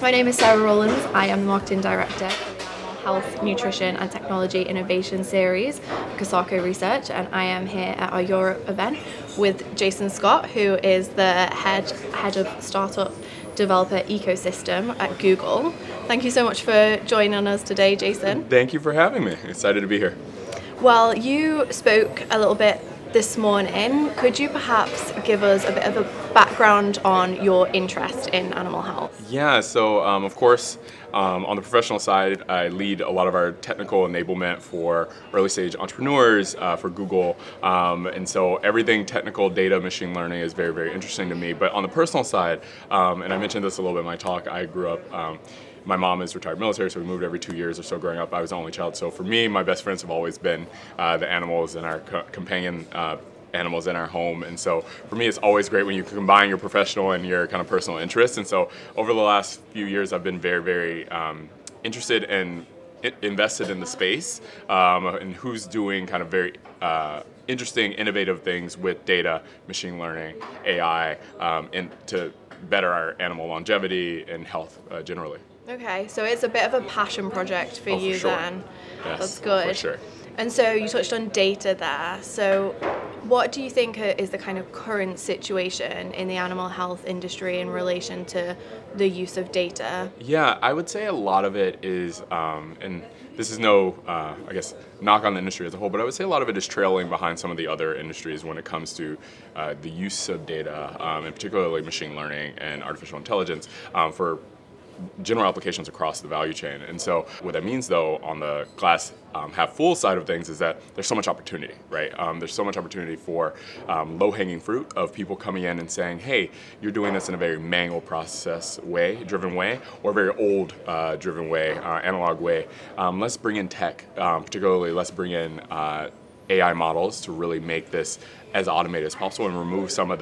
My name is Sarah Rollins. I am the Marketing Director for the Animal Health, Nutrition and Technology Innovation Series, Casaco Research, and I am here at our Europe event with Jason Scott, who is the head of Startup Developer Ecosystem at Google. Thank you so much for joining us today, Jason. Thank you for having me. Excited to be here. Well, you spoke a little bit this morning. Could you perhaps give us a bit of a background on your interest in animal health? Yeah, so of course, on the professional side, I lead a lot of our technical enablement for early stage entrepreneurs for Google. And so everything technical, data, machine learning is very, very interesting to me. But on the personal side, and I mentioned this a little bit in my talk, I grew up my mom is retired military, so we moved every 2 years or so growing up. I was the only child. So for me, my best friends have always been the animals and our companion animals in our home. And so for me, it's always great when you combine your professional and your kind of personal interests. And so over the last few years, I've been very, very interested and invested in the space and who's doing kind of very interesting, innovative things with data, machine learning, AI, and to better our animal longevity and health generally. Okay, so it's a bit of a passion project for you then. Yes, that's good. for sure. And so you touched on data there. So what do you think is the kind of current situation in the animal health industry in relation to the use of data? Yeah, I would say a lot of it is, and this is no, I guess, knock on the industry as a whole, but I would say a lot of it is trailing behind some of the other industries when it comes to the use of data, and particularly machine learning and artificial intelligence for general applications across the value chain. And so what that means, though, on the glass half full side of things is that there's so much opportunity, right? There's so much opportunity for low-hanging fruit of people coming in and saying, hey, you're doing this in a very manual process way, driven way, or a very old driven way, analog way. Let's bring in tech, particularly let's bring in AI models to really make this as automated as possible and remove some of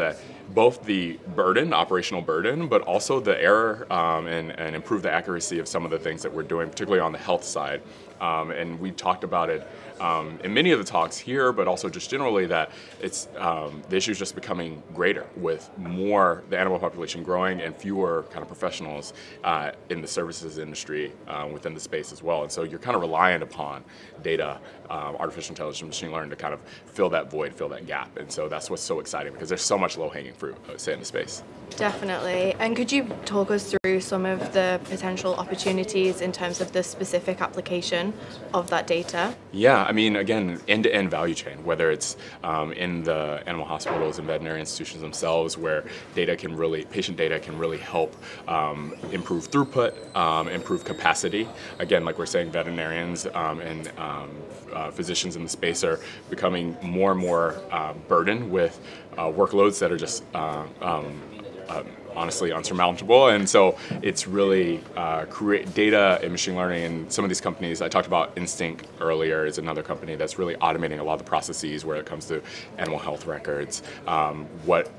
both the burden, operational burden, but also the error and improve the accuracy of some of the things that we're doing, particularly on the health side. And we talked about it in many of the talks here, but also just generally that it's the issue is just becoming greater with the animal population growing and fewer kind of professionals in the services industry within the space as well. And so you're kind of reliant upon data, artificial intelligence, machine learning to kind of fill that void, fill that gap. And so that's what's so exciting because there's so much low-hanging fruit, I would say, in the space. Definitely. And could you talk us through some of the potential opportunities in terms of the specific application of that data? Yeah, I mean, again, end-to-end value chain, whether it's in the animal hospitals and veterinary institutions themselves where patient data can really help improve throughput, improve capacity. Again, like we're saying, veterinarians and physicians in the space are becoming more and more burdened with workloads that are just honestly unsurmountable, and so it's really create data and machine learning. And some of these companies, I talked about Instinct earlier, is another company that's really automating a lot of the processes where it comes to animal health records, what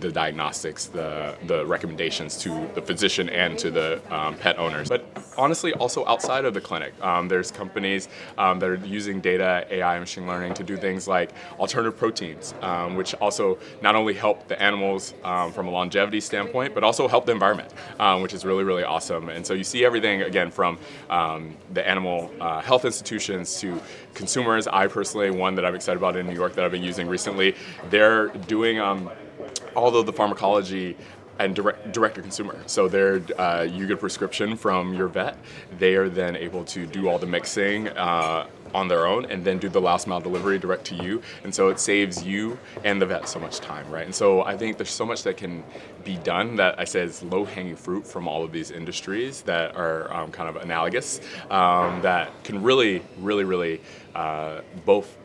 the diagnostics, the recommendations to the physician and to the pet owners. But honestly, also outside of the clinic, there's companies that are using data, AI, and machine learning to do things like alternative proteins, which also not only help the animals from a longevity standpoint, but also help the environment, which is really, really awesome. And so you see everything, again, from the animal health institutions to consumers. I personally, one that I'm excited about in New York that I've been using recently, they're doing all of the pharmacology and direct to consumer. So you get a prescription from your vet. They are then able to do all the mixing on their own and then do the last mile delivery direct to you. And so it saves you and the vet so much time, right? And so I think there's so much that can be done that I said is low-hanging fruit from all of these industries that are kind of analogous, that can really, really, really both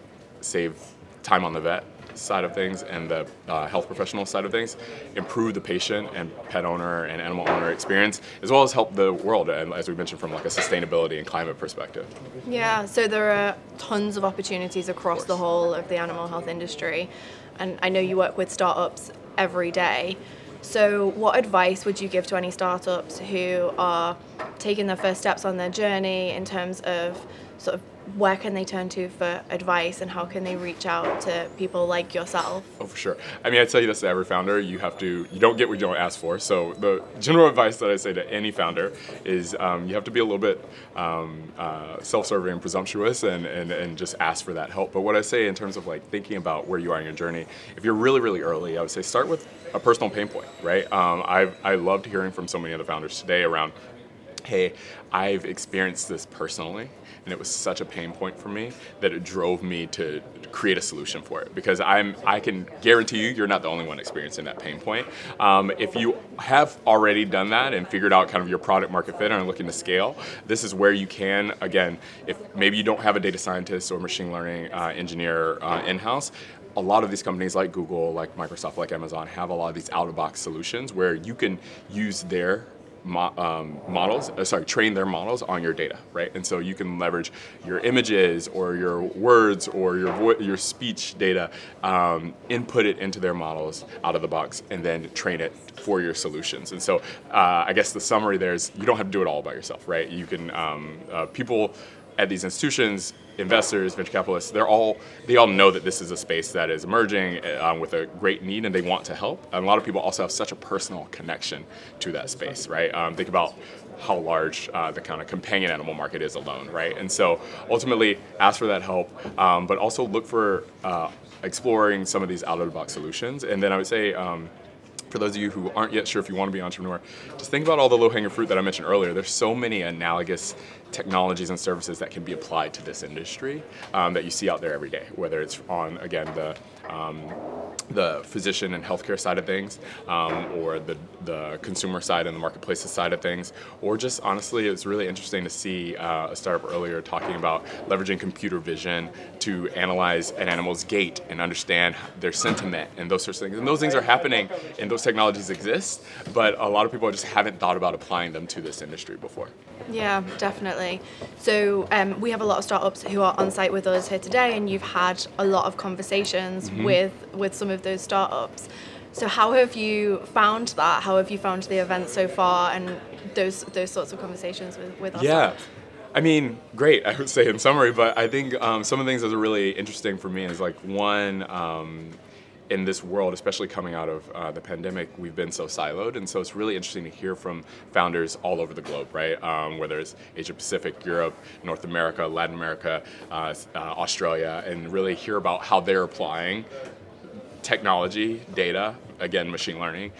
save time on the vet side of things and the health professional side of things, improve the patient and pet owner and animal owner experience, as well as help the world, and as we mentioned, from like a sustainability and climate perspective. Yeah, so there are tons of opportunities across the whole of the animal health industry, and I know you work with startups every day. So what advice would you give to any startups who are taking their first steps on their journey in terms of sort of where can they turn to for advice, and how can they reach out to people like yourself? Oh, for sure. I mean, I tell you this to every founder, you don't get what you don't ask for. So the general advice that I say to any founder is you have to be a little bit self-serving and presumptuous and just ask for that help. But what I say in terms of like thinking about where you are in your journey, if you're really, really early, I would say start with a personal pain point, right? I loved hearing from so many other founders today around, hey, I've experienced this personally, and it was such a pain point for me that it drove me to create a solution for it. Because I can guarantee you're not the only one experiencing that pain point. If you have already done that and figured out kind of your product market fit and are looking to scale, this is where you can, again, if maybe you don't have a data scientist or machine learning engineer in-house, a lot of these companies like Google, like Microsoft, like Amazon have a lot of these out-of-box solutions where you can use their train their models on your data, right? And so you can leverage your images or your words or your speech data, input it into their models out of the box, and then train it for your solutions. And so I guess the summary there is you don't have to do it all by yourself, right? You can, people at these institutions, investors, venture capitalists, they all know that this is a space that is emerging with a great need, and they want to help. And a lot of people also have such a personal connection to that space, right? Think about how large the kind of companion animal market is alone, right? And so ultimately ask for that help, but also look for exploring some of these out-of-the-box solutions. And then I would say, for those of you who aren't yet sure if you want to be an entrepreneur, just think about all the low-hanging fruit that I mentioned earlier. There's so many analogous technologies and services that can be applied to this industry that you see out there every day, whether it's on, again, the physician and healthcare side of things, or the consumer side and the marketplaces side of things, or just honestly, it's really interesting to see a startup earlier talking about leveraging computer vision to analyze an animal's gait and understand their sentiment and those sorts of things. And those things are happening and those technologies exist, but a lot of people just haven't thought about applying them to this industry before. Yeah, definitely. So we have a lot of startups who are on site with us here today, and you've had a lot of conversations with some of those startups. So how have you found that? How have you found the event so far, and those sorts of conversations with our startups? I mean, great, I would say in summary, but I think some of the things that are really interesting for me is like one, in this world, especially coming out of the pandemic, we've been so siloed, and so it's really interesting to hear from founders all over the globe, right? Whether it's Asia Pacific, Europe, North America, Latin America, Australia, and really hear about how they're applying technology, data, again, machine learning,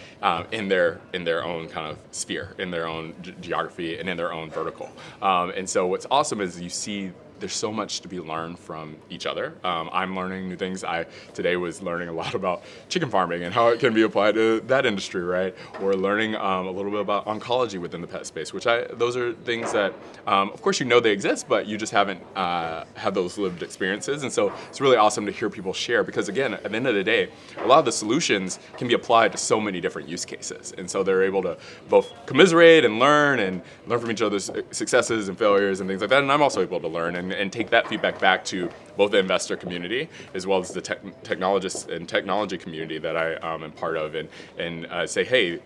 in their own kind of sphere, in their own geography, and in their own vertical. And so what's awesome is you see there's so much to be learned from each other. I'm learning new things. I today was learning a lot about chicken farming and how it can be applied to that industry, right? Or learning a little bit about oncology within the pet space, which those are things that, of course, you know they exist, but you just haven't had those lived experiences. And so it's really awesome to hear people share, because again, at the end of the day, a lot of the solutions can be applied to so many different use cases. And so they're able to both commiserate and learn from each other's successes and failures and things like that. And I'm also able to learn and take that feedback back to both the investor community as well as the technologists and technology community that I am part of, and say, hey,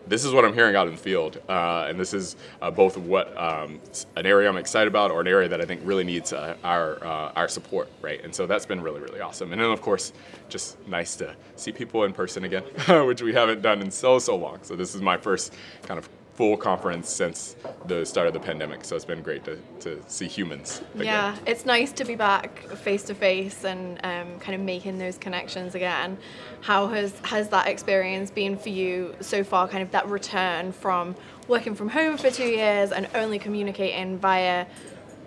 this is what I'm hearing out in the field, and this is both what an area I'm excited about, or an area that I think really needs our support, right? And so that's been really, really awesome. And then of course, just nice to see people in person again, which we haven't done in so long. So this is my first kind of full conference since the start of the pandemic, so it's been great to see humans again. Yeah, it's nice to be back face to face and kind of making those connections again. How has that experience been for you so far, kind of that return from working from home for 2 years and only communicating via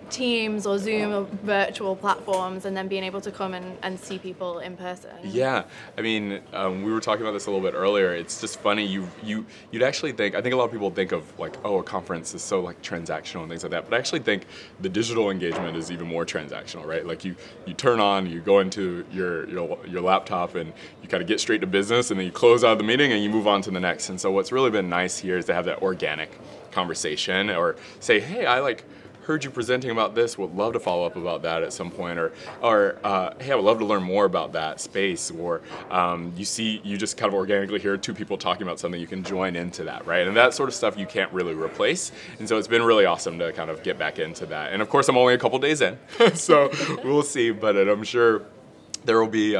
Teams or Zoom or virtual platforms, and then being able to come and see people in person? Yeah, I mean, we were talking about this a little bit earlier. It's just funny. You'd actually think, I think a lot of people think of like, oh, a conference is so like transactional and things like that. But I actually think the digital engagement is even more transactional, right? Like you turn on, you go into your laptop, and you kind of get straight to business, and then you close out of the meeting and you move on to the next. And so what's really been nice here is to have that organic conversation, or say, hey, I like heard you presenting about this, would love to follow up about that at some point, or hey, I would love to learn more about that space, or you just kind of organically hear two people talking about something, you can join into that, right? And that sort of stuff you can't really replace, and so it's been really awesome to kind of get back into that. And of course, I'm only a couple days in, so we'll see, but I'm sure there will be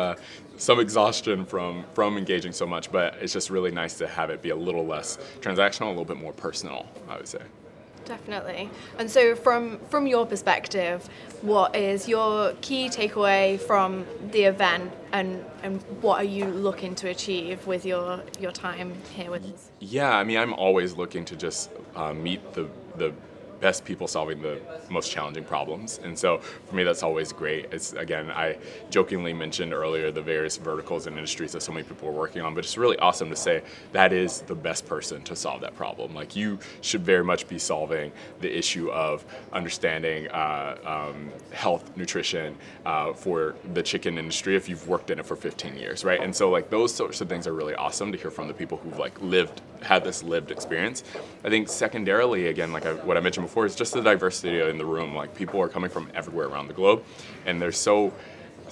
some exhaustion from engaging so much, but it's just really nice to have it be a little less transactional, a little bit more personal, I would say. Definitely. And so from your perspective, what is your key takeaway from the event, and what are you looking to achieve with your time here with us? Yeah, I mean, I'm always looking to just meet the best people solving the most challenging problems. And so for me, that's always great. It's, again, I jokingly mentioned earlier the various verticals and industries that so many people are working on, but it's really awesome to say that is the best person to solve that problem. Like, you should very much be solving the issue of understanding health, nutrition for the chicken industry if you've worked in it for 15 years, right? And so like those sorts of things are really awesome to hear from the people who've like had this lived experience. I think secondarily, again, like what I mentioned before, is just the diversity in the room. Like, people are coming from everywhere around the globe, and there's so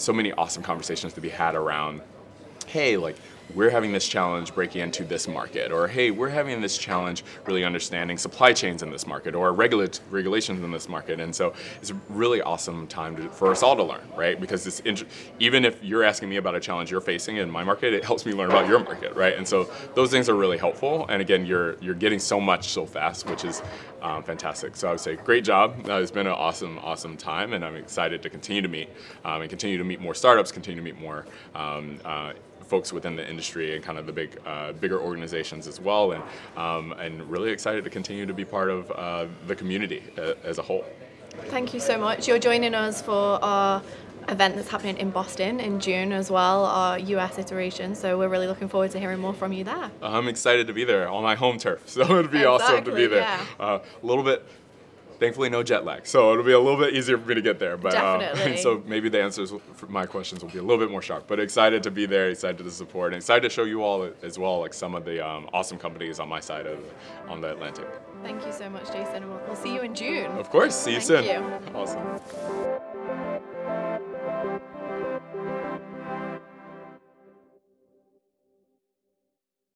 many awesome conversations to be had around, hey, like, we're having this challenge breaking into this market, or hey, we're having this challenge really understanding supply chains in this market, or regulations in this market. And so it's a really awesome time for us all to learn, right? Because even if you're asking me about a challenge you're facing in my market, it helps me learn about your market, right? And so those things are really helpful. And again, you're getting so much so fast, which is fantastic. So I would say great job. It's been an awesome time, and I'm excited to continue to meet and continue to meet more startups, continue to meet more folks within the industry and kind of the bigger organizations as well, and really excited to continue to be part of the community as a whole. Thank you so much. You're joining us for our event that's happening in Boston in June as well, our US iteration, so we're really looking forward to hearing more from you there. I'm excited to be there on my home turf, so it'd be awesome to be there. Yeah. A little bit. Thankfully, no jet lag, so it'll be a little bit easier for me to get there. But definitely. So maybe the answers for my questions will be a little bit more sharp. But excited to be there, excited to support, and excited to show you all as well, like some of the awesome companies on my side on the Atlantic. Thank you so much, Jason. We'll see you in June. Of course, see you soon. Thank you. Awesome.